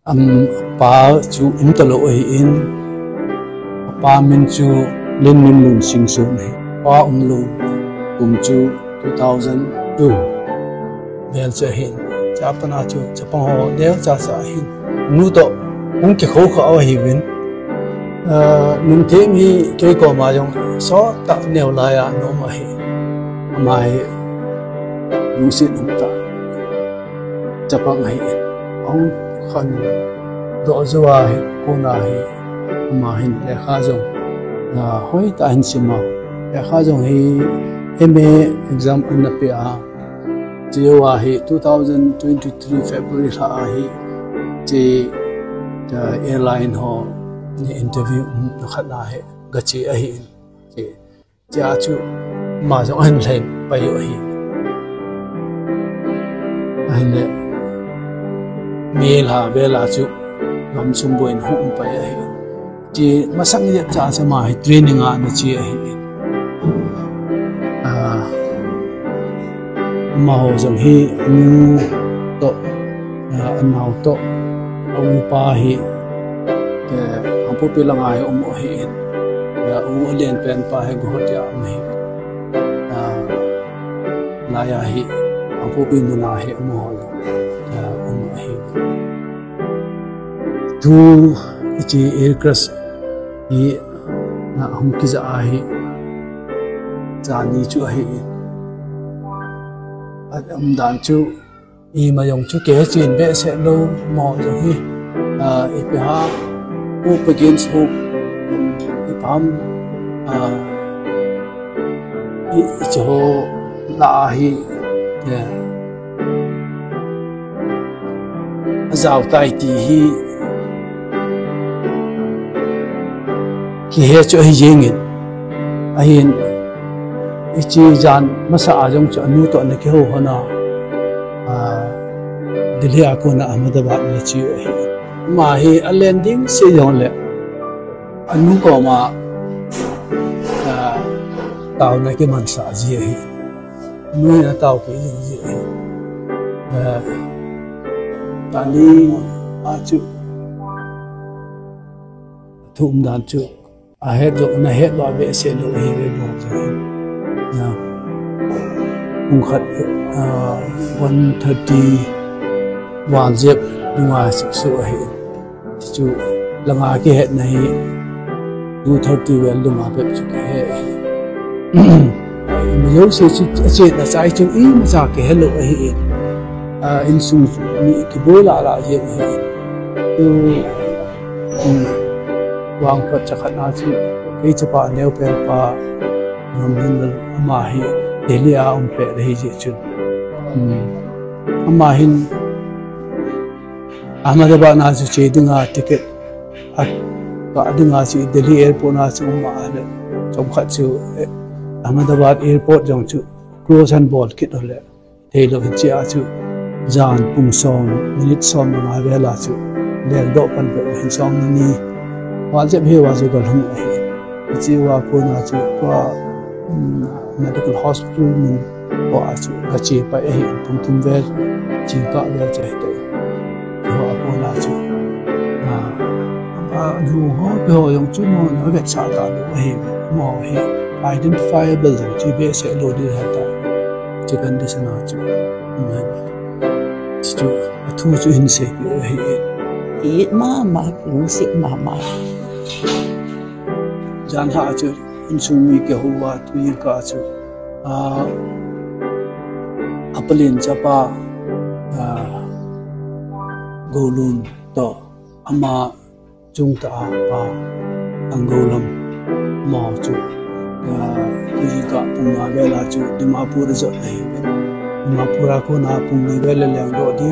pa chu talo in pa min chu len min lun sing su ne pa lu chu 2002 bel cha hin cha pana chu cha pa ho deu cha sa hin nu to ke kho kho hi win nun te mi ke ko ma jong so ta neu la ya no ma hi mai lu sit ta cha pa ngai ong khan do zuwa hi ko na hi ma hin le kha jong na hoi ta hin sima le kha jong hi MA exam an pe a jewa hi 2023 February ha hi je the airline ho ni interview no khana he gachi a hi je ja chu ma jong an len pai yo hi ai le mela bela chu ngam sum boin hu pai a hi je masang ye cha sa ma hi training a na chi a hi ma ho jong hi nu to an hau to ông pa hi ke ampu pilanga hi hi ya alien pen pa hi go hotya mai la ya hi ampu pinuna hi ho ya hi tu ichi aircraft hi na hum ki za hi jani chu hi dan chu i mà dùng chú kế chuyện bé sẽ lâu mò rồi hi ít ha u begins hope ít ham ít cho la hi giàu tài tỷ hi khi hết chỗ hi riêng in ahin ít chi gian masa giống cho nu to này cái hồ hana Delhi akona Ahmedabad na chiu ma hi a landing se yong le anu ko ma tao na ke man sa ji hi nu na tao ke ji hi tani a chu thum dan chu a he do na he ba be se lo hi be mo ji na khat 130 wan zep dunga su hi chu langa ke het nahi 230 wel dunga pe chu ke he mi yo se che na sai chu I ma sa ke hello hi in su mi ki bola la ye hi tu wang pa cha khana chu ke cha pa neu pe pa ngam ma hi Delhi a pe hi je chu ama hin Ahmedabad na su che dinga ticket at ba dinga si Delhi airport na su ma ale chom khat chu Ahmedabad airport jong chu cross and ball kit ole thelo chi a chu jan pum som minute som ma vela chu leng do pan pe hin som ni wa je he wa ju gal hum chi wa ko na chu kwa medical hospital min wa chu ka chi pa hi pum tum ve chi ka le che te ho ko la chu nu ho be yong chu mo no ve sa ta lu hi mo hi identifiable chi be se lo di ha ta chi condition a chu chu thu chu hin se hi i ma lu si ma jan ha chu in su mi ke ho wa tu yi ka chu apalin chapa golun to ama chung ta pa angolam mo chu tu yi ka punga vela chu dimapur zo nei dimapura ko na pungi vela leng do di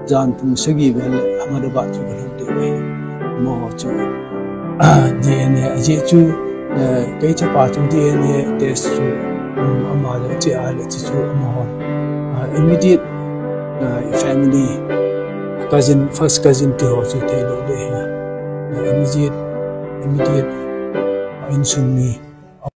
jan pung sagi vel Ahmedabad chu ko de mo chu DNA aje chu cái chấp vào trong DNA test chu ama lo che ala chu ama immediate family cousin first cousin to ho chu te lo de immediate in sunni